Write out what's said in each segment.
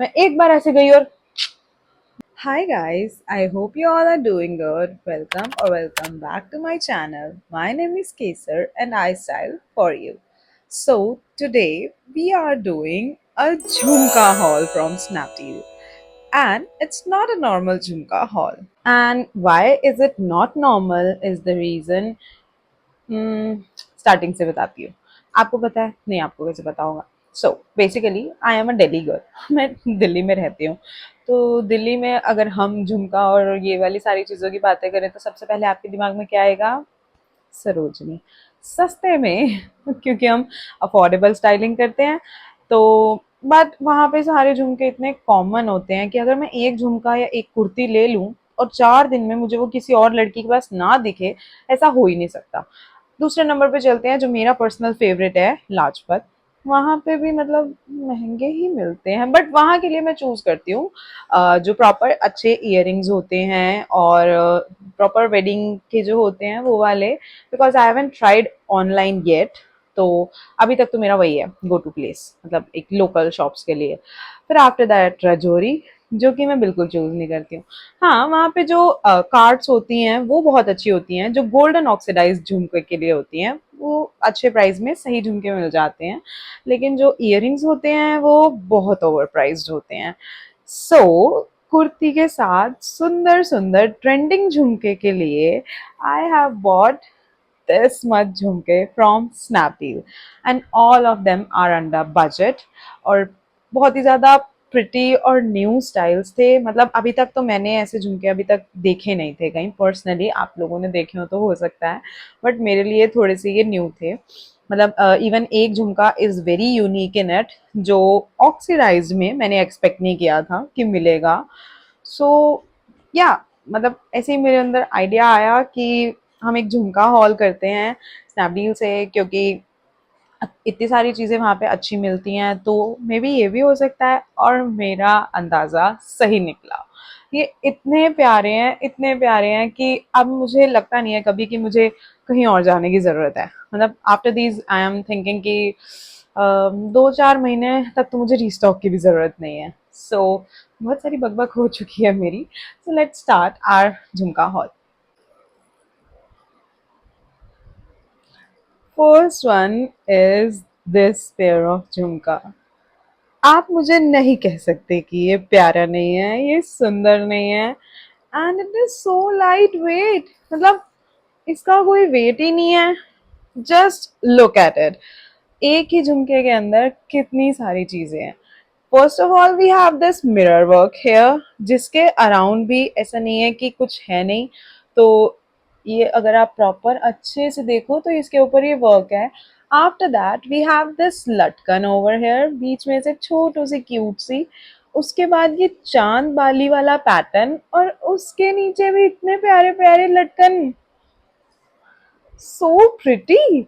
मैं एक बार ऐसे गई और Hi guys, I hope you all are doing good. Welcome back to my channel. My name is Kesar and I style for you. So today we are doing a Jhumka haul from Snapdeal. And it's not a normal Jhumka haul. And why is it not normal is the reason starting से बताती हूँ। आपको पता है? नहीं, आपको कैसे पता होगा? So basically I am a Delhi girl. मैं दिल्ली में रहती हूँ। तो दिल्ली में अगर हम झुमका और ये वाली सारी चीज़ों की बातें करें तो सबसे पहले आपके दिमाग में क्या आएगा? सरोजनी। सस्ते में क्योंकि हम अफोर्डेबल स्टाइलिंग करते हैं। तो बट वहाँ पे सारे झुमके इतने कॉमन होते हैं कि अगर मैं एक झुमका या एक कुर्ती ले लूँ और 4 दिन में मुझे वो किसी और लड़की के पास ना दिखे, ऐसा हो ही नहीं सकता। दूसरे नंबर पे चलते हैं जो मेरा पर्सनल फेवरेट है, लाजपत। वहाँ पे भी मतलब महंगे ही मिलते हैं बट वहाँ के लिए मैं चूज करती हूँ जो प्रॉपर अच्छे इयररिंग्स होते हैं और प्रॉपर वेडिंग के जो होते हैं वो वाले, because I haven't tried online yet. तो अभी तक तो मेरा वही है गो टू प्लेस, मतलब एक लोकल शॉप्स के लिए। फिर आफ्टर दैट रजौरी, जो कि मैं बिल्कुल चूज नहीं करती हूँ। हाँ, वहाँ पे जो कार्ड्स होती हैं वो बहुत अच्छी होती हैं, जो गोल्डन ऑक्सीडाइज झुमके के लिए होती हैं वो अच्छे प्राइस में सही झुमके मिल जाते हैं। लेकिन जो इयररिंग्स होते हैं वो बहुत ओवर प्राइस्ड होते हैं। सो कुर्ती के साथ सुंदर सुंदर ट्रेंडिंग झुमके के लिए I have bought this much झुमके from Snapdeal and all of them are under budget और बहुत ही ज़्यादा प्रिटी और न्यू स्टाइल्स थे। मतलब अभी तक तो मैंने ऐसे झुमके अभी तक देखे नहीं थे कहीं पर्सनली। आप लोगों ने देखे हो तो हो सकता है, बट मेरे लिए थोड़े से ये न्यू थे। मतलब इवन एक झुमका is very unique in it, जो ऑक्सीडाइज्ड में मैंने एक्सपेक्ट नहीं किया था कि मिलेगा। सो या मतलब ऐसे ही मेरे अंदर आइडिया आया कि हम एक झुमका हॉल करते हैं स्नैपडील से, क्योंकि इतनी सारी चीज़ें वहाँ पे अच्छी मिलती हैं तो मे बी ये भी हो सकता है। और मेरा अंदाज़ा सही निकला। ये इतने प्यारे हैं कि अब मुझे लगता नहीं है कभी कि मुझे कहीं और जाने की ज़रूरत है। मतलब after these I am thinking कि 2-4 महीने तक तो मुझे रीस्टॉक की भी ज़रूरत नहीं है। सो बहुत सारी बकबक हो चुकी है मेरी। सो लेट्स स्टार्ट आवर झुमका hall. First one is this pair of झुमका। आप मुझे नहीं कह सकते कि ये प्यारा नहीं है, ये सुंदर नहीं है। And it is so light weight. मतलब इसका कोई वेट ही नहीं है। Just look at it. एक ही झुमके के अंदर कितनी सारी चीजें हैं। First of all we have this mirror work here, जिसके अराउंड भी ऐसा नहीं है कि कुछ है नहीं। तो ये अगर आप प्रॉपर अच्छे से देखो तो इसके ऊपर ये वर्क है। After that we have this लटकन ओवर हेयर, बीच में से छोटू सी क्यूट सी। उसके बाद ये चांद बाली वाला पैटर्न और उसके नीचे भी इतने प्यारे प्यारे लटकन। So pretty.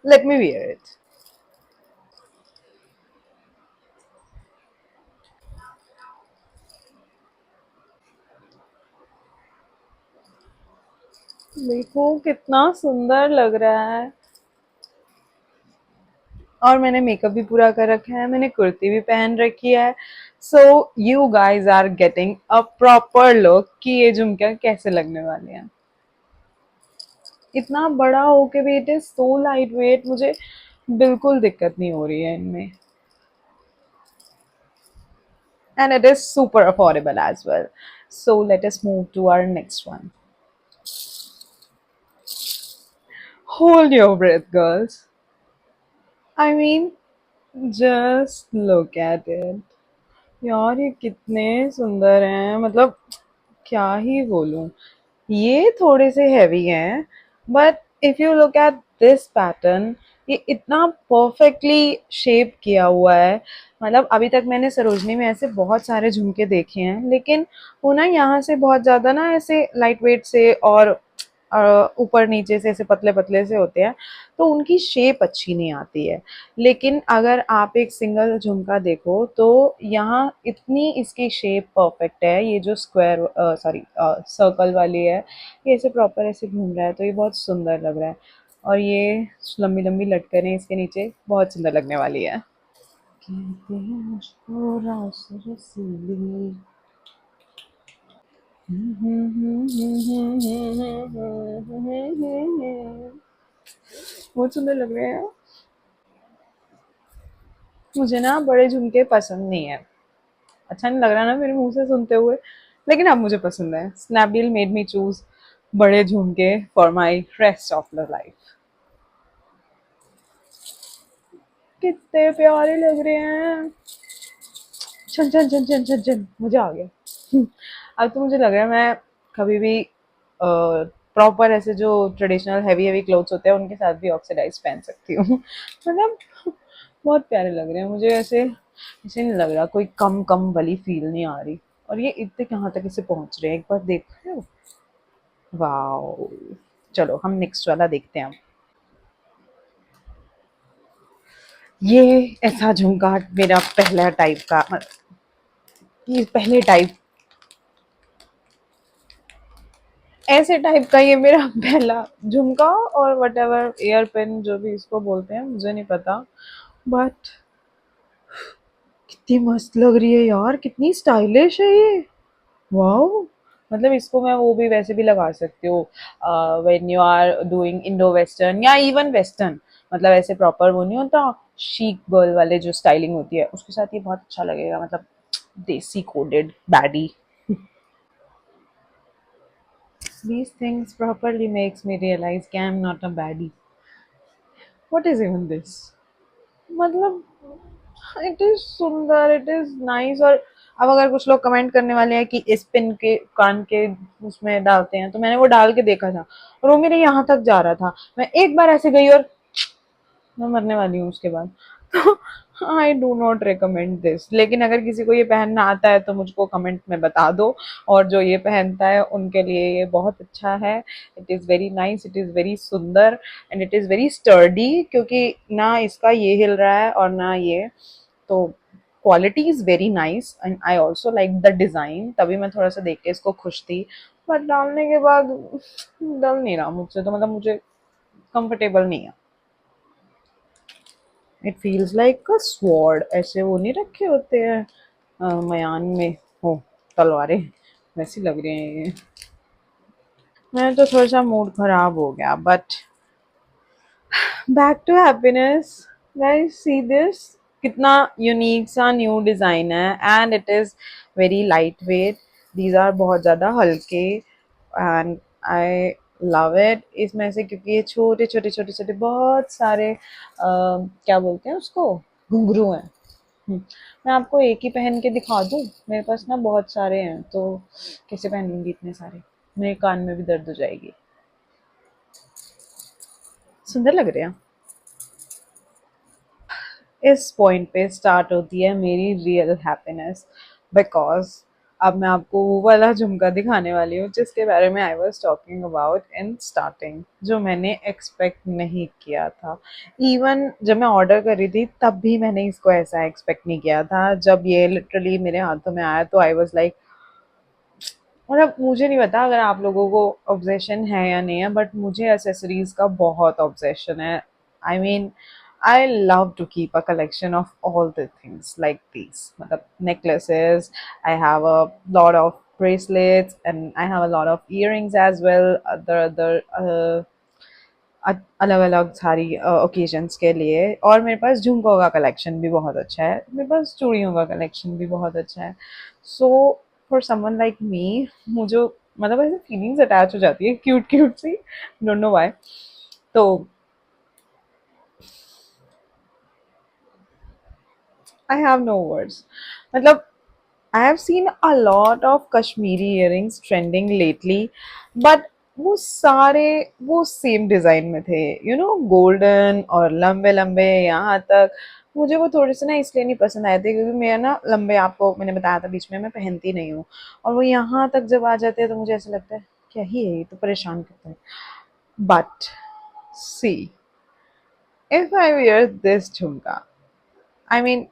Let me wear it. देखो कितना सुंदर लग रहा है। और मैंने मेकअप भी पूरा कर रखा है, मैंने कुर्ती भी पहन रखी है। So you guys are getting a proper look कि ये झुमके कैसे लगने वाले हैं। इतना बड़ा हो के भी it is so light weight, मुझे बिल्कुल दिक्कत नहीं हो रही है इनमें। And it is super affordable as well. So let us move to our next one. Hold your breath girls. I mean just look at it. यार ये कितने सुंदर हैं, मतलब क्या ही बोलूं। ये थोड़े से हैवी हैं but if you look at this pattern, ये इतना परफेक्टली शेप किया हुआ है। मतलब अभी तक मैंने सरोजनी में ऐसे बहुत सारे झुमके देखे हैं, लेकिन वो ना यहाँ से बहुत ज़्यादा ना ऐसे लाइट वेट से और ऊपर नीचे से ऐसे पतले पतले से होते हैं, तो उनकी शेप अच्छी नहीं आती है। लेकिन अगर आप एक सिंगल झुमका देखो तो यहाँ इतनी इसकी शेप परफेक्ट है। ये जो स्क्वायर सॉरी सर्कल वाली है, ये ऐसे प्रॉपर ऐसे घूम रहा है तो ये बहुत सुंदर लग रहा है। और ये लंबी लंबी लटकनें इसके नीचे बहुत सुंदर लगने वाली है। कहते हैं मुझको रास रसीली। बहुत सुंदर लग रहे हैं। मुझे ना बड़े झुमके पसंद नहीं है। अच्छा नहीं लग रहा ना मेरे मुंह से सुनते हुए, लेकिन अब मुझे पसंद है। स्नैपडील मेड मी चूज बड़े झुमके for my rest of the life. कितने प्यारे लग रहे हैं। छन छन छन छन छन छन मजा आ गया। अब तो मुझे लग रहा है मैं कभी भी प्रॉपर ऐसे जो ट्रेडिशनल हैवी हैवी क्लोथ्स होते हैं उनके साथ भी ऑक्सीडाइज पहन सकती हूँ। मतलब बहुत प्यारे लग रहे हैं मुझे। ऐसे ऐसे नहीं लग रहा, कोई कम कम वाली फील नहीं आ रही। और ये इतने कहाँ तक इसे पहुंच रहे हैं, एक बार देख रहे हो? वाओ। चलो हम नेक्स्ट वाला देखते हैं अब। ये ऐसा झुमका मेरा पहला टाइप का, ये पहले टाइप, ऐसे टाइप का ये मेरा पहला झुमका और वट एवर एयर पेन जो भी इसको बोलते हैं मुझे नहीं पता। बट कितनी मस्त लग रही है यार, कितनी स्टाइलिश है ये। वाओ। मतलब इसको मैं वो भी वैसे भी लगा सकती हूँ when you are doing Indo western या इवन वेस्टर्न। मतलब ऐसे प्रॉपर वो नहीं होता शीक गर्ल वाले जो स्टाइलिंग होती है उसके साथ ये बहुत अच्छा लगेगा। मतलब देसी coded baddie. These things properly makes me realize कि I am not a baddie. What is even this? मतलब इट इज सुंदर, इट इज नाइस। और अब अगर कुछ लोग कमेंट करने वाले हैं कि इस पिन के कान के उसमें डालते हैं, तो मैंने वो डाल के देखा था और वो मेरे यहाँ तक जा रहा था। मैं एक बार ऐसे गई और मैं मरने वाली हूँ उसके बाद। तो I do not recommend this. लेकिन अगर किसी को ये पहनना आता है तो मुझको कमेंट में बता दो। और जो ये पहनता है उनके लिए ये बहुत अच्छा है। It is very nice, it is very सुंदर and it is very sturdy, क्योंकि ना इसका ये हिल रहा है और ना ये। तो quality is very nice and I also like the design. तभी मैं थोड़ा सा देख के इसको खुश थी। बट डालने के बाद डल नहीं रहा मुझसे, तो मतलब मुझे कंफर्टेबल नहीं है। It feels like a sword. ऐसे वो नहीं रखे होते हैं मयान में हो तलवारें, वैसी लग रही हैं ये। मैं तो थोड़ा सा मूड खराब हो गया। But back to happiness. Guys see this, कितना यूनिक सा न्यू डिजाइन है and it is very light weight. These are बहुत ज्यादा हल्के एंड आई लव इट इसमें से, क्योंकि ये छोटे छोटे छोटे छोटे बहुत सारे क्या बोलते हैं उसको, घुंघरू हैं। मैं आपको एक ही पहन के दिखा दूं? मेरे पास ना बहुत सारे हैं, तो कैसे पहनूंगी इतने सारे? मेरे कान में भी दर्द हो जाएगी। सुंदर लग रहे हैं। इस पॉइंट पे स्टार्ट होती है मेरी रियल हैप्पीनेस, बिकॉज अब मैं आपको वो वाला झुमका दिखाने वाली हूँ जिसके बारे में I was talking about in starting, जो मैंने एक्सपेक्ट नहीं किया था। इवन जब मैं ऑर्डर कर रही थी तब भी मैंने इसको ऐसा एक्सपेक्ट नहीं किया था। जब ये लिटरली मेरे हाथों में आया तो आई वॉज लाइक, मतलब मुझे नहीं पता अगर आप लोगों को ऑब्सेशन है या नहीं है, बट मुझे एसेसरीज का बहुत ऑब्सेशन है। I mean I love to keep a collection of all the things like this. मतलब necklaces, I have a lot of bracelets and I have a lot of earrings as well, other अलग अलग सारी occasions के लिए। और मेरे पास झुमकों का collection भी बहुत अच्छा है, मेरे पास चूड़ियों का कलेक्शन भी बहुत अच्छा है। So for someone like me, मुझे मतलब ऐसे फीलिंग्स अटैच हो जाती है क्यूट क्यूट सी, डोंट नो व्हाई। तो आई हैव नो वर्ड्स। मतलब I have seen a lot of Kashmiri earrings trending lately, but वो सारे वो सेम डिजाइन में थे, यू नो, गोल्डन और लंबे लंबे यहाँ तक। मुझे वो थोड़े से ना इसलिए नहीं पसंद आए थे क्योंकि मेरा ना लंबे, आपको मैंने बताया था बीच में, मैं पहनती नहीं हूँ। और वो यहाँ तक जब आ जाते हैं तो मुझे ऐसा लगता है क्या ही है ये, तो परेशान करता है। But see, if I wear this झुमका, आई मीन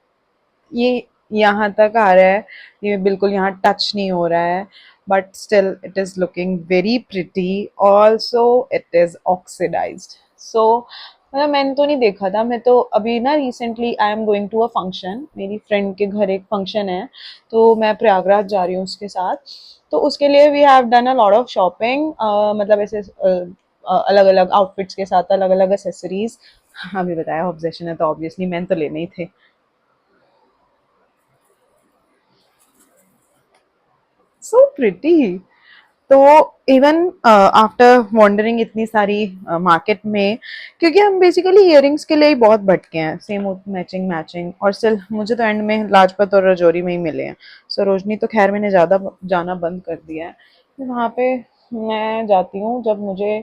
ये यहाँ तक आ रहा है, ये बिल्कुल यहाँ टच नहीं हो रहा है, but still it is looking very pretty. Also it is oxidised. So मतलब मैंने तो नहीं देखा था, मैं तो अभी ना recently I am going to a function, मेरी फ्रेंड के घर एक फंक्शन है, तो मैं प्रयागराज जा रही हूँ उसके साथ। तो उसके लिए we have done a lot of shopping, मतलब ऐसे अलग अलग आउटफिट्स के साथ अलग अलग एसेसरीज। अभी बताया ऑब्जेशन है तो ऑब्वियसली मैंने तो लेने ही थे। So pretty. तो इवन आफ्टर वॉन्डरिंग इतनी सारी मार्केट में, क्योंकि हम बेसिकली इयरिंग्स के लिए ही बहुत भटके हैं, सेम मैचिंग मैचिंग, और स्टिल मुझे तो एंड में लाजपत और रजौरी में ही मिले हैं। सरोजनी तो खैर मैंने ज़्यादा जाना बंद कर दिया है, तो वहाँ पे मैं जाती हूँ जब मुझे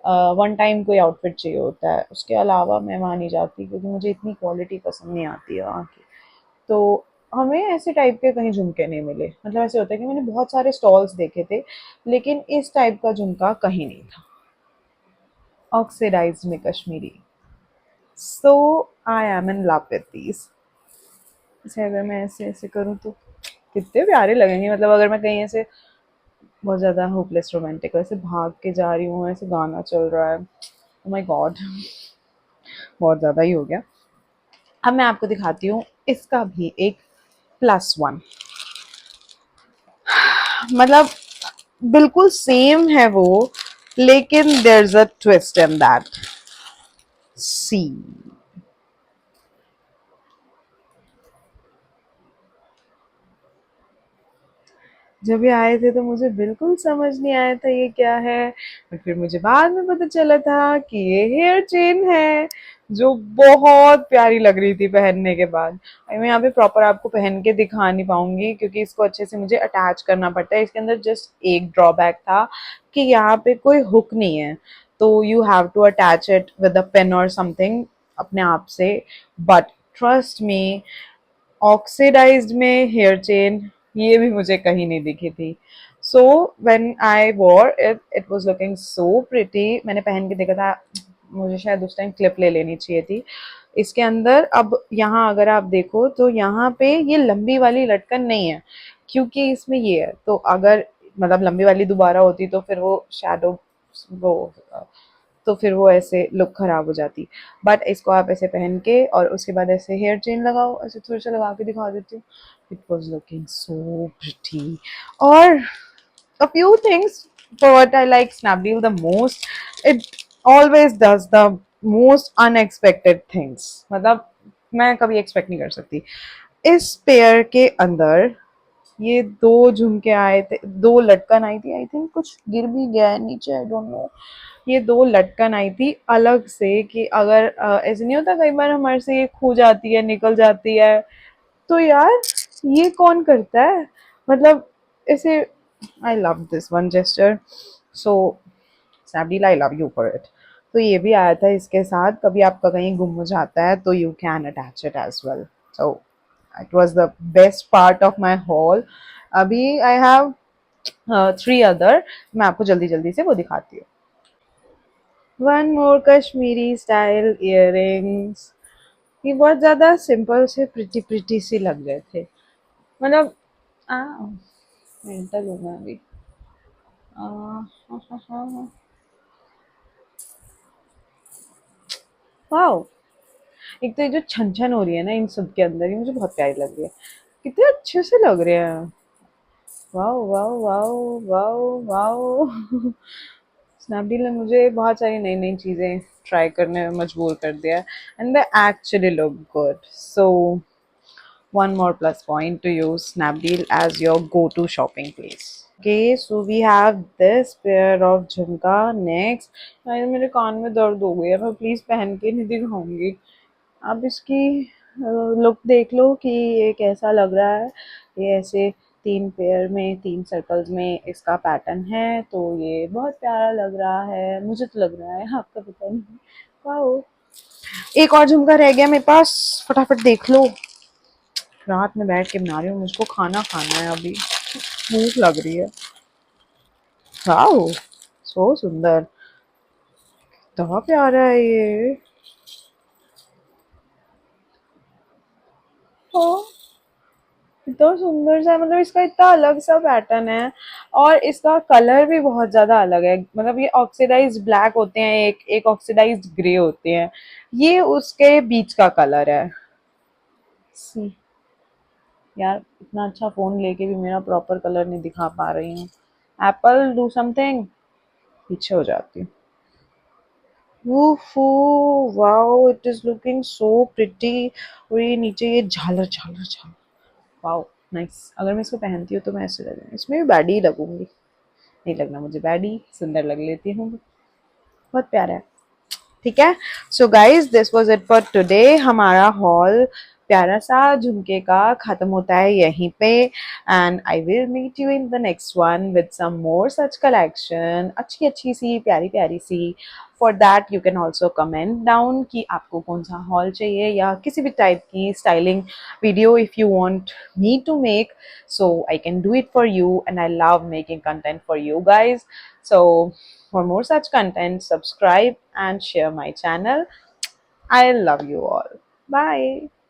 वन टाइम कोई आउटफिट चाहिए होता है, उसके अलावा मैं वहाँ नहीं जाती क्योंकि मुझे इतनी क्वालिटी पसंद नहीं आती है वहाँ की। तो हमें ऐसे टाइप के कहीं झुमके नहीं मिले, मतलब ऐसे होता है कि मैंने बहुत सारे स्टॉल्स देखे थे लेकिन इस टाइप का झुमका कहीं नहीं था। ऑक्सीडाइज्ड में Kashmiri. So I am in love with these. इसे अगर मैं ऐसे ऐसे करूँ तो कितने प्यारे लगेंगे, मतलब अगर मैं कहीं ऐसे बहुत ज़्यादा होपलेस रोमांटिक ऐसे भाग के जा रही हूँ, ऐसे गाना चल रहा है, ओ माय गॉड, बहुत ज़्यादा ही हो गया। अब मैं आपको दिखाती हूँ इसका भी एक प्लस वन, मतलब बिल्कुल सेम है वो, लेकिन there is a twist in that. See. जब ये आए थे तो मुझे बिल्कुल समझ नहीं आया था ये क्या है, बट फिर मुझे बाद में पता चला था कि ये हेयर चेन है, जो बहुत प्यारी लग रही थी पहनने के बाद। मैं यहाँ पे प्रॉपर आपको पहन के दिखा नहीं पाऊंगी क्योंकि इसको अच्छे से मुझे अटैच करना पड़ता है। इसके अंदर जस्ट एक ड्रॉबैक था कि यहाँ पे कोई हुक नहीं है, तो you have to attach it with a pen और समथिंग अपने आप से। बट ट्रस्ट मी, ऑक्सीडाइज्ड में हेयर चेन ये भी मुझे कहीं नहीं दिखी थी। So when I wore it, it was looking so pretty. मैंने पहन के देखा था, मुझे शायद उस टाइम क्लिप ले लेनी चाहिए थी इसके अंदर। अब यहाँ अगर आप देखो तो यहाँ पे ये लंबी वाली लटकन नहीं है, क्योंकि इसमें ये है, तो अगर मतलब लंबी वाली दोबारा होती तो फिर वो शैडो, वो तो फिर वो ऐसे लुक खराब हो जाती। बट इसको आप ऐसे पहन के और उसके बाद ऐसे हेयर चेन लगाओ, ऐसे थोड़ा सा लगा के दिखा देती हूँ। It was looking so pretty. और a few things for what I like Snapdeal the most, it always does the most unexpected things, मतलब मैं कभी एक्सपेक्ट नहीं कर सकती। इस पेयर के अंदर ये दो झुमके आए थे, दो लटकन आई थी, आई थिंक कुछ गिर भी गया है नीचे, आई डोंट नो। ये दो लटकन आई थी अलग से कि अगर ऐसे नहीं होता कई बार हमारे से ये खो जाती है, निकल जाती है, तो यार ये कौन करता है, मतलब ऐसे। I love this one gesture. So Snapdeal I love you for it. तो ये भी आया था इसके साथ, कभी आपका कहीं गुम हो जाता है तो you can attach it as well. So it was the best part of my haul. अभी आई हैव थ्री अदर, मैं आपको जल्दी जल्दी से वो दिखाती हूँ। One more Kashmiri style earrings. ये बहुत ज्यादा सिंपल से प्रिटी प्रिटी सी लग रहे थे, मतलब मेंटल हूँ मैं अभी। वाओ, एक तो ये जो छन छन हो रही है ना इन सब के अंदर, ये मुझे बहुत प्यारी लग रही है, कितने अच्छे से लग रहे हैं। Wow wow wow wow wow. Snapdeal ने मुझे बहुत सारी नई नई चीज़ें ट्राई करने में मजबूर कर दिया है, and they actually look good. So one more plus point to use Snapdeal as your go-to shopping place. Okay, so we have this pair of झुमका next। यार मेरे कान में दर्द हो गया, मैं प्लीज पहन के नहीं दिखाऊंगी। आप इसकी लुक देख लो कि ये कैसा लग रहा है। ये ऐसे तीन पेयर में, तीन सर्कल्स में इसका पैटर्न है, तो ये बहुत प्यारा लग रहा है, मुझे तो लग रहा है, आपका पता नहीं। वाओ, एक और झुमका रह गया मेरे पास, फटाफट देख लो। रात में बैठ के बना रही हूँ, मुझको खाना खाना है अभी, भूख लग रही है। वाओ, सो सुंदर, कितना प्यारा है ये। इतना सुंदर सा, मतलब इसका इतना अलग सा पैटर्न है और इसका कलर भी बहुत ज्यादा अलग है। मतलब ये ऑक्सीडाइज्ड ब्लैक होते हैं, एक एक ऑक्सीडाइज्ड ग्रे होते हैं, ये उसके बीच का कलर है। सी, यार इतना अच्छा फोन लेके भी मेरा प्रॉपर कलर नहीं दिखा पा रही हूँ। एप्पल डू समथिंग, पीछे हो जाती हूँ। Wow, it is looking so pretty. और ये नीचे ये झालर झालर झालर, वाओ नाइस। अगर मैं इसको पहनती हूँ तो मैं ऐसे लगूंगी, इसमें भी बैडी लगूंगी। नहीं लगना मुझे बैडी, सुंदर लग लेती हूँ, बहुत प्यारा है। ठीक है, so guys this was it for today. हमारा हॉल प्यारा सा झुमके का खत्म होता है यहीं पे, and I will meet you in the next one with some more such collection, अच्छी अच्छी सी प्यारी प्यारी सी। For that you can also comment down कि आपको कौन सा हॉल चाहिए या किसी भी टाइप की styling video if you want me to make, so I can do it for you, and I love making content for you guys. So for more such content, subscribe and share my channel. I love you all. Bye.